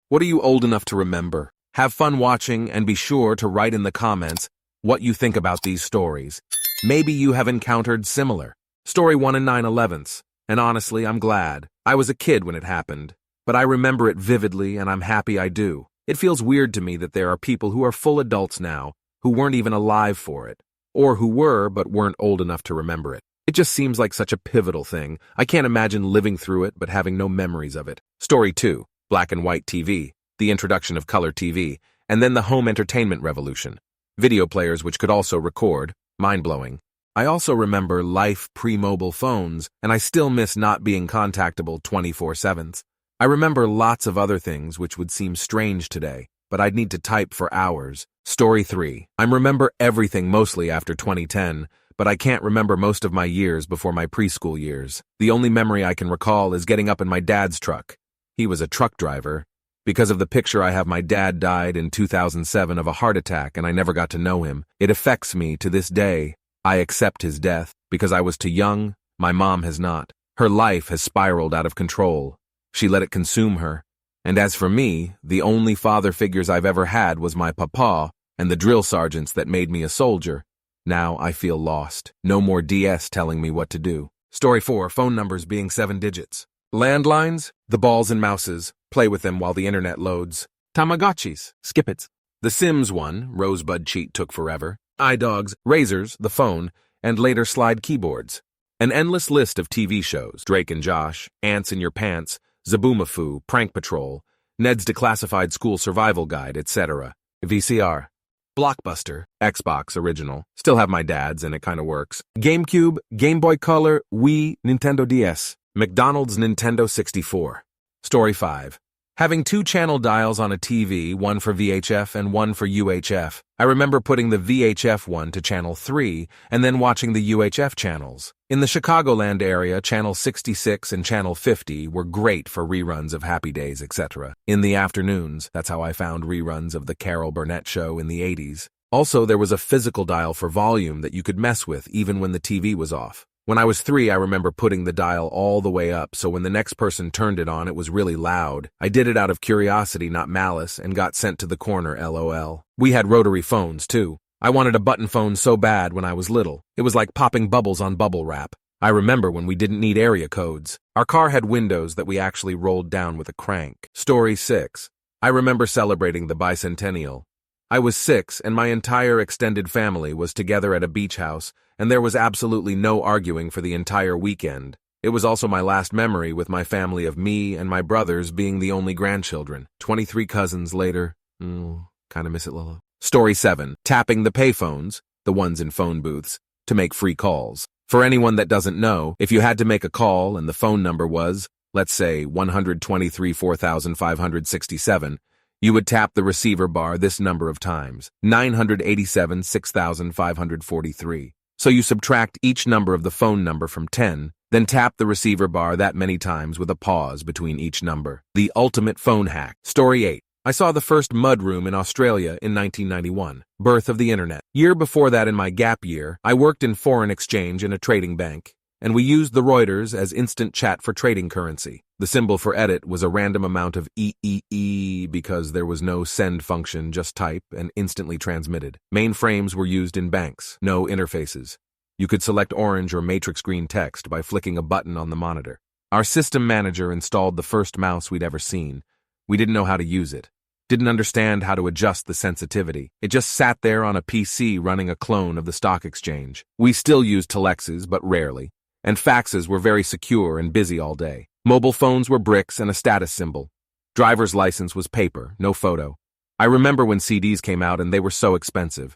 What are you old enough to remember? Have fun watching and be sure to write in the comments what you think about these stories. Maybe you have encountered similar. Story 1 and 9/11. And honestly, I'm glad. I was a kid when it happened, but I remember it vividly and I'm happy I do. It feels weird to me that there are people who are full adults now who weren't even alive for it, or who were but weren't old enough to remember it. It just seems like such a pivotal thing. I can't imagine living through it but having no memories of it. Story 2, black and white TV, the introduction of color TV, and then the home entertainment revolution. Video players which could also record, mind-blowing. I also remember life pre-mobile phones, and I still miss not being contactable 24/7. I remember lots of other things which would seem strange today, but I'd need to type for hours. Story 3. I remember everything mostly after 2010, but I can't remember most of my years before my preschool years. The only memory I can recall is getting up in my dad's truck. He was a truck driver. Because of the picture I have, my dad died in 2007 of a heart attack and I never got to know him. It affects me to this day. I accept his death because I was too young. My mom has not. Her life has spiraled out of control. She let it consume her. And as for me, the only father figures I've ever had was my papa and the drill sergeants that made me a soldier. Now I feel lost. No more DS telling me what to do. Story 4, phone numbers being 7 digits. Landlines, the balls and mouses, play with them while the internet loads. Tamagotchis, skip it. The Sims one, Rosebud cheat took forever. iDogs, razors, the phone, and later slide keyboards. An endless list of TV shows, Drake and Josh, Ants in Your Pants, Zaboomafoo, Prank Patrol, Ned's Declassified School Survival Guide, etc. VCR. Blockbuster, Xbox original, still have my dad's and it kinda works. GameCube, Game Boy Color, Wii, Nintendo DS. McDonald's Nintendo 64. Story 5. Having 2 channel dials on a TV, one for VHF and one for UHF. I remember putting the VHF one to channel 3 and then watching the UHF channels. In the Chicagoland area, channel 66 and channel 50 were great for reruns of Happy Days, etc. In the afternoons, that's how I found reruns of the Carol Burnett Show in the 80s. Also, there was a physical dial for volume that you could mess with even when the TV was off. When I was 3, I remember putting the dial all the way up, so when the next person turned it on, it was really loud. I did it out of curiosity, not malice, and got sent to the corner, LOL. We had rotary phones, too. I wanted a button phone so bad when I was little. It was like popping bubbles on bubble wrap. I remember when we didn't need area codes. Our car had windows that we actually rolled down with a crank. Story 6. I remember celebrating the bicentennial. I was 6, and my entire extended family was together at a beach house, and there was absolutely no arguing for the entire weekend. It was also my last memory with my family of me and my brothers being the only grandchildren. 23 cousins later. Kinda miss it, Lolo. Story 7. Tapping the payphones, the ones in phone booths, to make free calls. For anyone that doesn't know, if you had to make a call and the phone number was, let's say, 123 4567, you would tap the receiver bar this number of times, 987 6543. So you subtract each number of the phone number from 10, then tap the receiver bar that many times with a pause between each number. The ultimate phone hack. Story 8. I saw the first mudroom in Australia in 1991. Birth of the internet. Year before that, in my gap year, I worked in foreign exchange in a trading bank, and we used the Reuters as instant chat for trading currency. The symbol for edit was a random amount of EEE because there was no send function, just type, and instantly transmitted. Mainframes were used in banks, no interfaces. You could select orange or matrix green text by flicking a button on the monitor. Our system manager installed the first mouse we'd ever seen. We didn't know how to use it. Didn't understand how to adjust the sensitivity. It just sat there on a PC running a clone of the stock exchange. We still used telexes, but rarely. And faxes were very secure and busy all day. Mobile phones were bricks and a status symbol. Driver's license was paper, no photo. I remember when CDs came out and they were so expensive.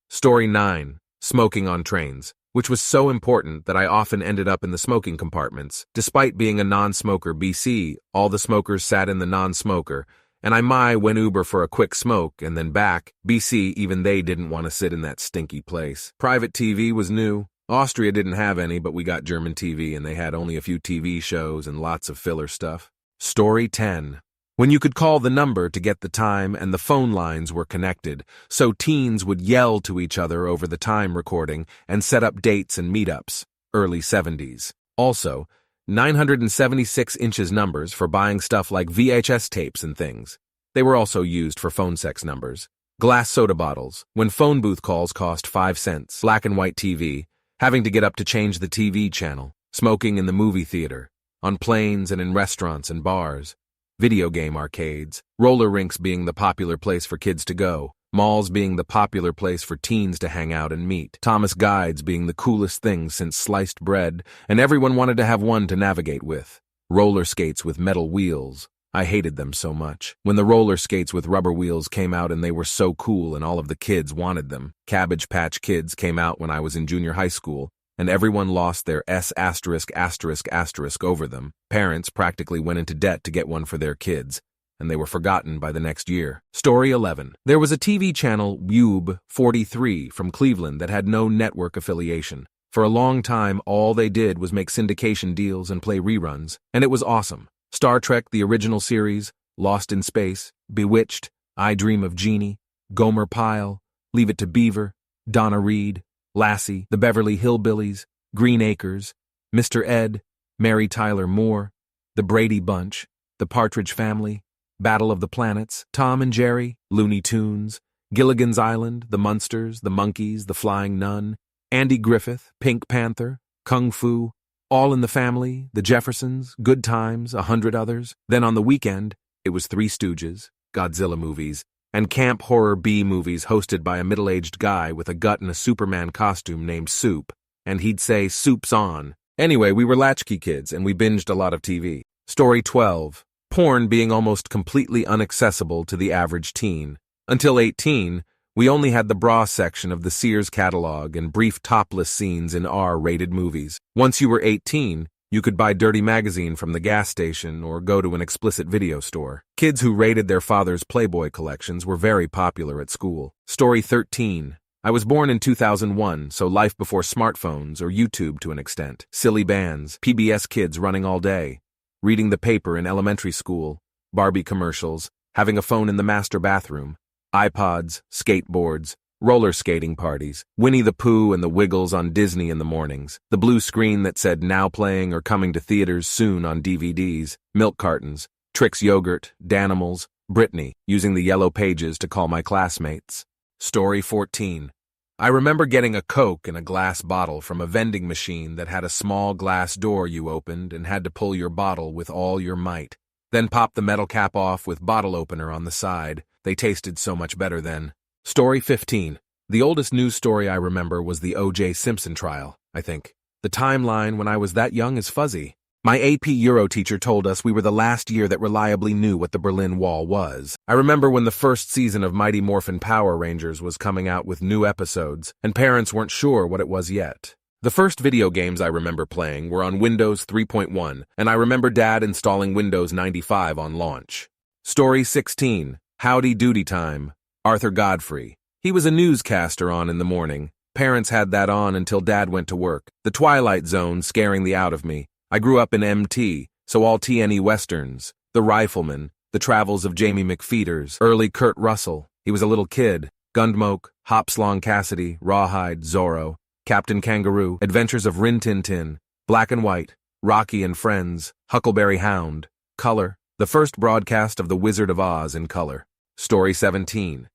Story 9. Smoking on trains, which was so important that I often ended up in the smoking compartments. Despite being a non-smoker BC, all the smokers sat in the non-smoker, and I went Uber for a quick smoke and then back. BC, even they didn't want to sit in that stinky place. Private TV was new. Austria didn't have any, but we got German TV and they had only a few TV shows and lots of filler stuff. Story 10. When you could call the number to get the time and the phone lines were connected, so teens would yell to each other over the time recording and set up dates and meetups. Early 70s. Also, 976 inches numbers for buying stuff like VHS tapes and things. They were also used for phone sex numbers. Glass soda bottles, when phone booth calls cost 5 cents. Black and white TV, having to get up to change the TV channel. Smoking in the movie theater, on planes and in restaurants and bars. Video game arcades, roller rinks being the popular place for kids to go. Malls being the popular place for teens to hang out and meet. Thomas Guides being the coolest thing since sliced bread, and everyone wanted to have one to navigate with. Roller skates with metal wheels. I hated them so much. When the roller skates with rubber wheels came out and they were so cool and all of the kids wanted them. Cabbage Patch Kids came out when I was in junior high school, and everyone lost their S*** over them. Parents practically went into debt to get one for their kids, and they were forgotten by the next year. Story 11. There was a TV channel, WUB 43, from Cleveland that had no network affiliation. For a long time, all they did was make syndication deals and play reruns, and it was awesome. Star Trek, the original series, Lost in Space, Bewitched, I Dream of Jeannie, Gomer Pyle, Leave It to Beaver, Donna Reed, Lassie, The Beverly Hillbillies, Green Acres, Mr. Ed, Mary Tyler Moore, The Brady Bunch, The Partridge Family, Battle of the Planets, Tom and Jerry, Looney Tunes, Gilligan's Island, The Munsters, The Monkees, The Flying Nun, Andy Griffith, Pink Panther, Kung Fu, All in the Family, The Jeffersons, Good Times, 100 others. Then on the weekend, it was Three Stooges, Godzilla movies, and camp horror B movies hosted by a middle-aged guy with a gut and a Superman costume named Soup, and he'd say, "Soup's on." Anyway, we were latchkey kids, and we binged a lot of TV. Story 12. Porn being almost completely inaccessible to the average teen. Until 18, we only had the bra section of the Sears catalog and brief topless scenes in R-rated movies. Once you were 18, you could buy Dirty Magazine from the gas station or go to an explicit video store. Kids who raided their father's Playboy collections were very popular at school. Story 13. I was born in 2001, so life before smartphones or YouTube to an extent. Silly bands, PBS Kids running all day, reading the paper in elementary school, Barbie commercials, having a phone in the master bathroom, iPods, skateboards, roller skating parties, Winnie the Pooh and the Wiggles on Disney in the mornings, the blue screen that said now playing or coming to theaters soon on DVDs, milk cartons, Trix yogurt, Danimals, Britney, using the yellow pages to call my classmates. Story 14. I remember getting a Coke in a glass bottle from a vending machine that had a small glass door you opened and had to pull your bottle with all your might. Then pop the metal cap off with bottle opener on the side. They tasted so much better then. Story 15. The oldest news story I remember was the O.J. Simpson trial, I think. The timeline when I was that young is fuzzy. My AP Euro teacher told us we were the last year that reliably knew what the Berlin Wall was. I remember when the first season of Mighty Morphin Power Rangers was coming out with new episodes, and parents weren't sure what it was yet. The first video games I remember playing were on Windows 3.1, and I remember Dad installing Windows 95 on launch. Story 16. Howdy Doody Time. Arthur Godfrey. He was a newscaster on in the morning. Parents had that on until Dad went to work. The Twilight Zone scaring the out of me. I grew up in MT, so all TNE Westerns. The Rifleman, The Travels of Jamie McFeeters, early Kurt Russell. He was a little kid. Gundmoke, Hopslong Cassidy, Rawhide, Zorro, Captain Kangaroo, Adventures of Rin Tin Tin, Black and White, Rocky and Friends, Huckleberry Hound, Color, the first broadcast of The Wizard of Oz in color. Story 17.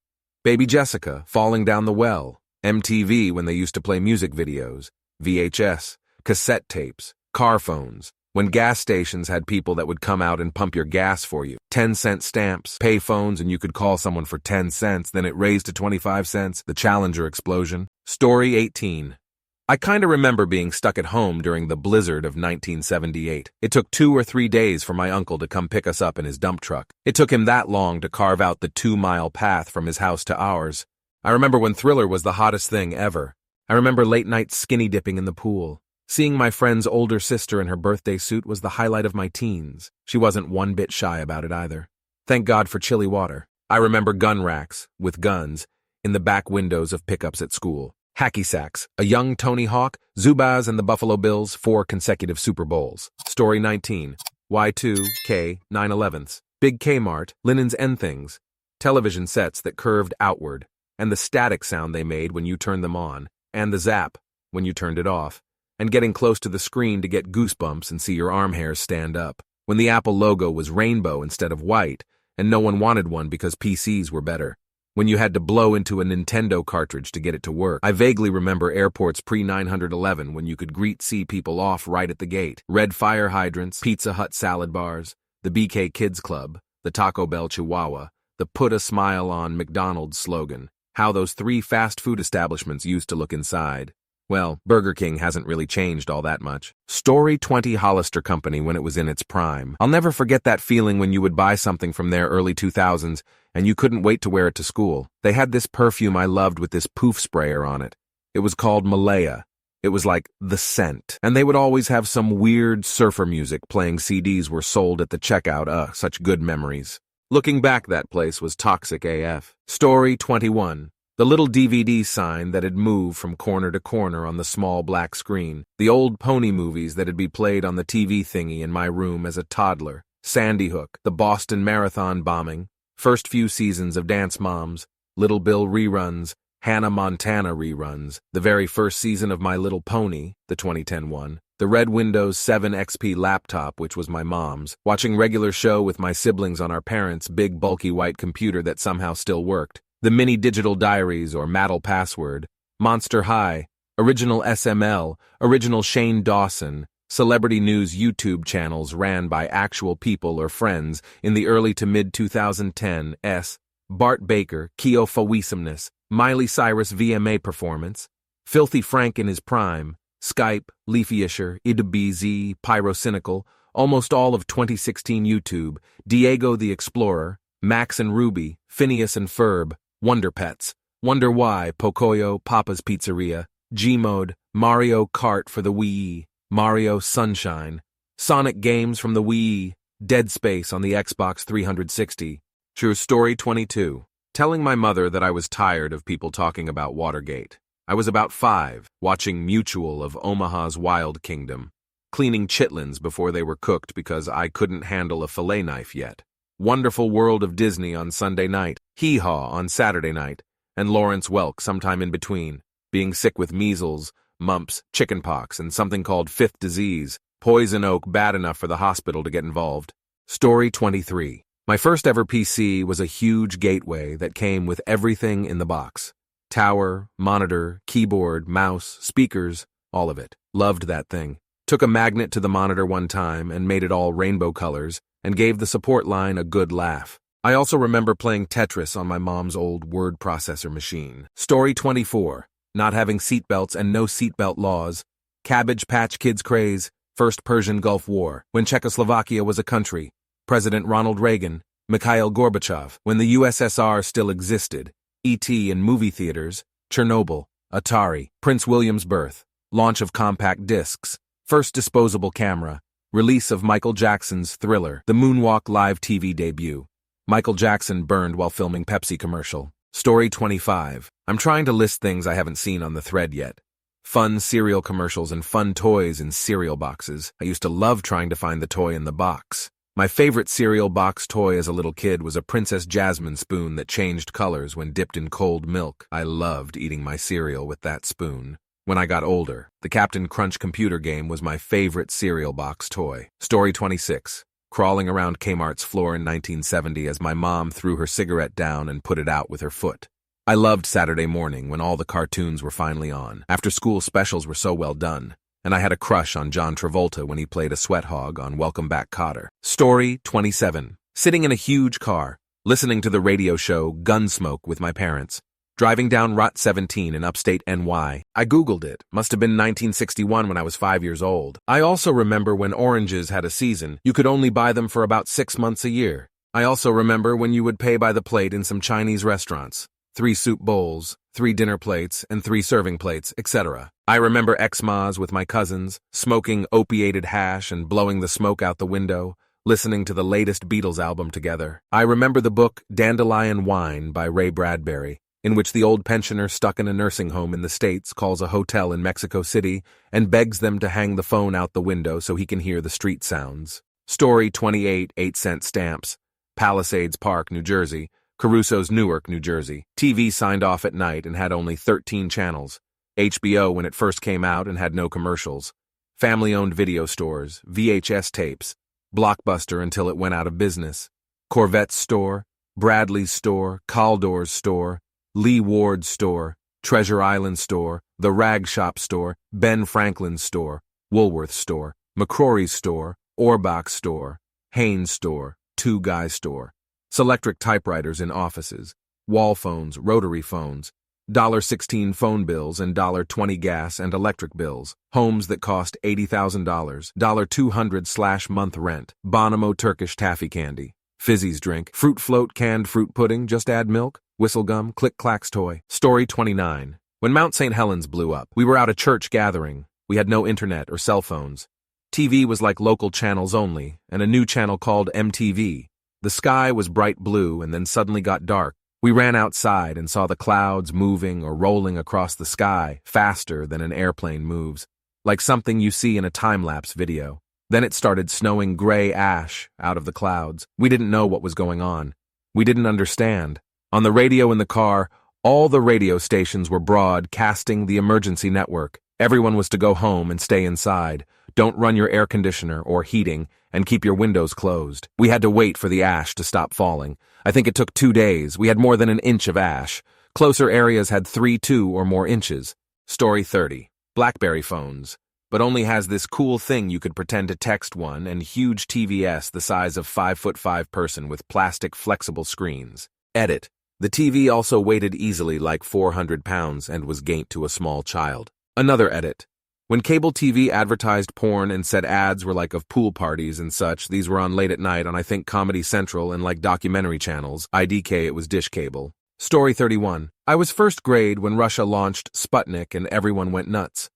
Baby Jessica, Falling Down the Well, MTV when they used to play music videos, VHS, cassette tapes, car phones, when gas stations had people that would come out and pump your gas for you, 10-cent stamps, pay phones, and you could call someone for 10 cents, then it raised to 25 cents, the Challenger explosion. Story 18. I kinda remember being stuck at home during the blizzard of 1978. It took 2 or 3 days for my uncle to come pick us up in his dump truck. It took him that long to carve out the 2-mile path from his house to ours. I remember when Thriller was the hottest thing ever. I remember late night skinny dipping in the pool. Seeing my friend's older sister in her birthday suit was the highlight of my teens. She wasn't one bit shy about it either. Thank God for chilly water. I remember gun racks, with guns, in the back windows of pickups at school. Hacky sacks, a young Tony Hawk, Zubaz and the Buffalo Bills, 4 consecutive Super Bowls. Story 19. Y2K 9/11ths. Big Kmart, linens and things. Television sets that curved outward, and the static sound they made when you turned them on, and the zap when you turned it off, and getting close to the screen to get goosebumps and see your arm hairs stand up. When the Apple logo was rainbow instead of white, and no one wanted one because PCs were better. When you had to blow into a Nintendo cartridge to get it to work. I vaguely remember airports pre-911 when you could see people off right at the gate. Red fire hydrants, Pizza Hut salad bars, the BK Kids Club, the Taco Bell Chihuahua, the Put a Smile on McDonald's slogan. How those 3 fast food establishments used to look inside. Well, Burger King hasn't really changed all that much. Story 20 Hollister Company when it was in its prime. I'll never forget that feeling when you would buy something from their early 2000s and you couldn't wait to wear it to school. They had this perfume I loved with this poof sprayer on it. It was called Malaya. It was like the scent. And they would always have some weird surfer music playing. CDs were sold at the checkout. Such good memories. Looking back, that place was toxic AF. Story 21. The little DVD sign that had moved from corner to corner on the small black screen. The old pony movies that had be played on the TV thingy in my room as a toddler. Sandy Hook, the Boston Marathon bombing, first few seasons of Dance Moms, Little Bill reruns, Hannah Montana reruns, the very first season of My Little Pony, the 2010 one, the red Windows 7 XP laptop, which was my mom's, watching regular show with my siblings on our parents' big bulky white computer that somehow still worked, the mini digital diaries or Maddle Password, Monster High, original SML, original Shane Dawson, celebrity news YouTube channels ran by actual people or friends in the early to mid-2010s, Bart Baker, Keo Fawisamness, Miley Cyrus VMA performance, Filthy Frank in his prime, Skype, Leafyisher, IDBZ, Pyrocynical, almost all of 2016 YouTube, Diego the Explorer, Max and Ruby, Phineas and Ferb, Wonder Pets, Wonder Why, Pocoyo, Papa's Pizzeria, Gmode, Mario Kart for the Wii, Mario Sunshine, Sonic games from the Wii, Dead Space on the Xbox 360. True Story 22. Telling my mother that I was tired of people talking about Watergate. I was about 5, watching Mutual of Omaha's Wild Kingdom, cleaning chitlins before they were cooked because I couldn't handle a fillet knife yet. Wonderful World of Disney on Sunday night, Hee Haw on Saturday night, and Lawrence Welk sometime in between, being sick with measles, mumps, chickenpox, and something called fifth disease, poison oak bad enough for the hospital to get involved. Story 23. My first ever PC was a huge gateway that came with everything in the box. Tower, monitor, keyboard, mouse, speakers, all of it. Loved that thing. Took a magnet to the monitor one time and made it all rainbow colors and gave the support line a good laugh. I also remember playing Tetris on my mom's old word processor machine. Story 24. Not having seatbelts and no seatbelt laws. Cabbage Patch Kids craze. First Persian Gulf War. When Czechoslovakia was a country. President Ronald Reagan. Mikhail Gorbachev. When the USSR still existed. E.T. in movie theaters. Chernobyl. Atari. Prince William's birth. Launch of compact discs. First disposable camera. Release of Michael Jackson's Thriller. The Moonwalk live TV debut. Michael Jackson burned while filming Pepsi commercial. Story 25. I'm trying to list things I haven't seen on the thread yet. Fun cereal commercials and fun toys in cereal boxes. I used to love trying to find the toy in the box. My favorite cereal box toy as a little kid was a Princess Jasmine spoon that changed colors when dipped in cold milk. I loved eating my cereal with that spoon. When I got older, the Captain Crunch computer game was my favorite cereal box toy. Story 26. Crawling around Kmart's floor in 1970 as my mom threw her cigarette down and put it out with her foot. I loved Saturday morning when all the cartoons were finally on. After-school specials were so well done, and I had a crush on John Travolta when he played a sweat hog on Welcome Back, Kotter. Story 27. Sitting in a huge car, listening to the radio show Gunsmoke with my parents. Driving down Route 17 in upstate NY. I Googled it. Must have been 1961 when I was 5 years old. I also remember when oranges had a season. You could only buy them for about 6 months a year. I also remember when you would pay by the plate in some Chinese restaurants. 3 soup bowls, 3 dinner plates, and 3 serving plates, etc. I remember Xmas with my cousins, smoking opiated hash and blowing the smoke out the window, listening to the latest Beatles album together. I remember the book Dandelion Wine by Ray Bradbury, in which the old pensioner stuck in a nursing home in the States calls a hotel in Mexico City and begs them to hang the phone out the window so he can hear the street sounds. Story 28, 8-cent stamps. Palisades Park, New Jersey. Caruso's Newark, New Jersey. TV signed off at night and had only 13 channels. HBO when it first came out and had no commercials. Family-owned video stores, VHS tapes. Blockbuster until it went out of business. Corvette's store, Bradley's store, Caldor's store, Lee Ward's store, Treasure Island store, the Rag Shop store, Ben Franklin's store, Woolworth's store, McCrory's store, Orbach's store, Haynes' store, Two Guys' store, Selectric typewriters in offices, wall phones, rotary phones, $16 phone bills and $20 gas and electric bills, homes that cost $80,000, $200/month rent, Bonomo Turkish taffy candy, Fizzy's drink, fruit float, canned fruit pudding, just add milk, whistle gum, Click Clack's toy. Story 29. When Mount St. Helens blew up, we were at a church gathering. We had no internet or cell phones. TV was like local channels only, and a new channel called MTV. The sky was bright blue and then suddenly got dark. We ran outside and saw the clouds moving or rolling across the sky faster than an airplane moves, like something you see in a time-lapse video. Then it started snowing gray ash out of the clouds. We didn't know what was going on. We didn't understand. On the radio in the car, all the radio stations were broadcasting the emergency network. Everyone was to go home and stay inside. Don't run your air conditioner or heating, and keep your windows closed. We had to wait for the ash to stop falling. I think it took 2 days. We had more than an inch of ash. Closer areas had 2 or more inches. Story 30. BlackBerry phones, but only has this cool thing you could pretend to text one and huge TVS the size of 5'5" person with plastic flexible screens. Edit. The TV also weighted easily like 400 pounds and was gait to a small child. Another edit. When cable TV advertised porn and said ads were like of pool parties and such, these were on late at night on I think Comedy Central and like documentary channels. IDK it was dish cable. Story 31. I was first grade when Russia launched Sputnik and everyone went nuts.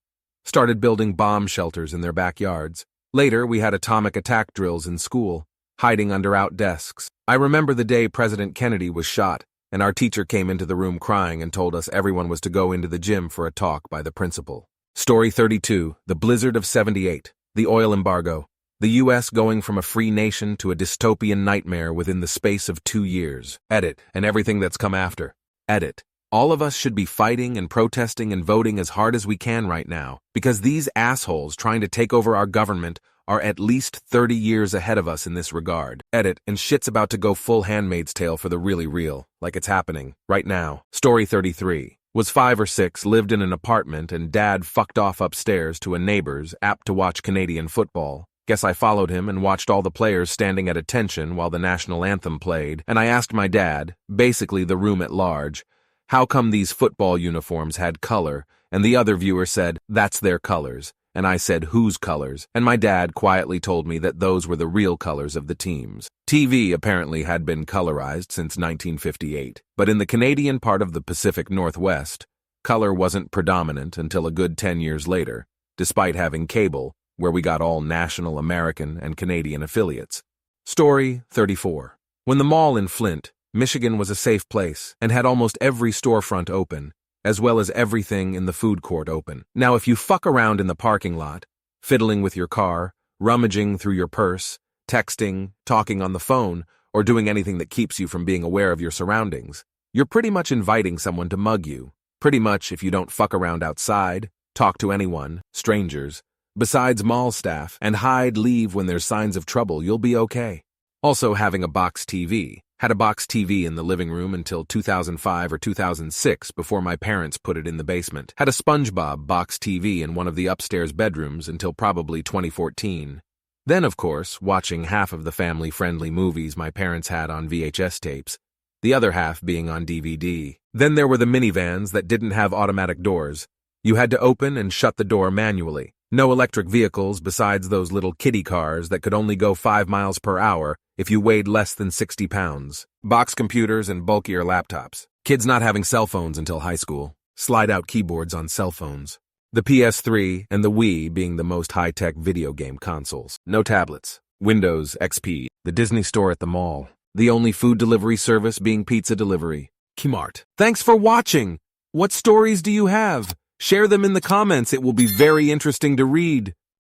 Started building bomb shelters in their backyards. Later we had atomic attack drills in school, hiding under out desks. I remember the day President Kennedy was shot, and our teacher came into the room crying and told us everyone was to go into the gym for a talk by the principal. Story 32. The Blizzard of '78. The oil embargo. The U.S. going from a free nation to a dystopian nightmare within the space of 2 years. Edit. And everything that's come after. Edit. All of us should be fighting and protesting and voting as hard as we can right now, because these assholes trying to take over our government are at least 30 years ahead of us in this regard. Edit. And shit's about to go full Handmaid's Tale for the really real, like it's happening right now. Story 33. Was 5 or 6, lived in an apartment, and Dad fucked off upstairs to a neighbor's, apt to watch Canadian football. Guess I followed him and watched all the players standing at attention while the national anthem played, and I asked my dad, basically the room at large, how come these football uniforms had color, and the other viewer said, that's their colors, and I said, whose colors, and my dad quietly told me that those were the real colors of the teams. TV apparently had been colorized since 1958, but in the Canadian part of the Pacific Northwest, color wasn't predominant until a good 10 years later, despite having cable, where we got all national American and Canadian affiliates. Story 34. When the mall in Flint, Michigan was a safe place and had almost every storefront open, as well as everything in the food court open. Now if you fuck around in the parking lot, fiddling with your car, rummaging through your purse, texting, talking on the phone, or doing anything that keeps you from being aware of your surroundings, you're pretty much inviting someone to mug you. Pretty much if you don't fuck around outside, talk to anyone, strangers, besides mall staff, and hide leave when there's signs of trouble, you'll be okay. Also having a box TV. Had a box TV in the living room until 2005 or 2006 before my parents put it in the basement. Had a SpongeBob box TV in one of the upstairs bedrooms until probably 2014. Then, of course, watching half of the family-friendly movies my parents had on VHS tapes, the other half being on DVD. Then there were the minivans that didn't have automatic doors. You had to open and shut the door manually. No electric vehicles besides those little kiddie cars that could only go 5 miles per hour if you weighed less than 60 pounds. Box computers and bulkier laptops. Kids not having cell phones until high school. Slide-out keyboards on cell phones. The PS3 and the Wii being the most high-tech video game consoles. No tablets. Windows XP. The Disney store at the mall. The only food delivery service being pizza delivery. Kmart. Thanks for watching! What stories do you have? Share them in the comments. It will be very interesting to read.